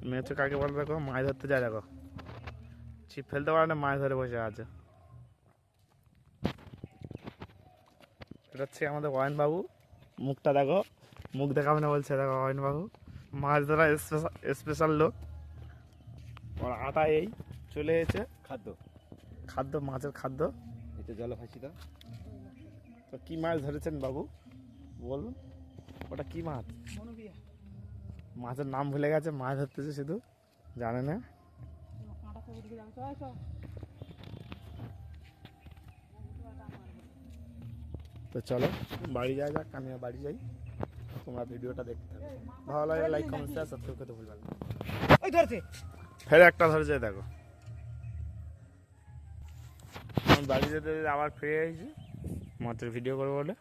মেয়েছো কাকে বলে দেখো, মাছ ধরতে যায় দেখো, ছিপ ফেলতে পারে না, মাছ ধরে বসে আছে। এটা হচ্ছে আমাদের অয়ন বাবু, মুখটা দেখো, মুখ দেখাবে না বলছে, দেখো অয়ন বাবু মাছ ধরা স্পেশাল লোক। ওর আটা এই চলে এসেছে, খাদ্য খাদ্য, মাছের খাদ্য। এটা জলে ফাঁসি দাও। তো কি মাছ ধরেছেন বাবু বলুন, ওটা কি মাছ? মাছের নাম ভুলে গেছে, মাছ ধরতেছে শুধু, জানে না। তো চলো বাড়ি যাওয়া যাক, আমিও বাড়ি যাই। তোমরা ভিডিওটা দেখতে থাকো, ভালো লাগে লাইক কমেন্ট শেয়ার সাবস্ক্রাইব করতে ভুলবে না। ওই ধরছে, ফের একটা ধরেছে দেখো। আমি বাড়ি যেতে যেতে আবার ফিরে এসেছি মাছের ভিডিও করবো বলে।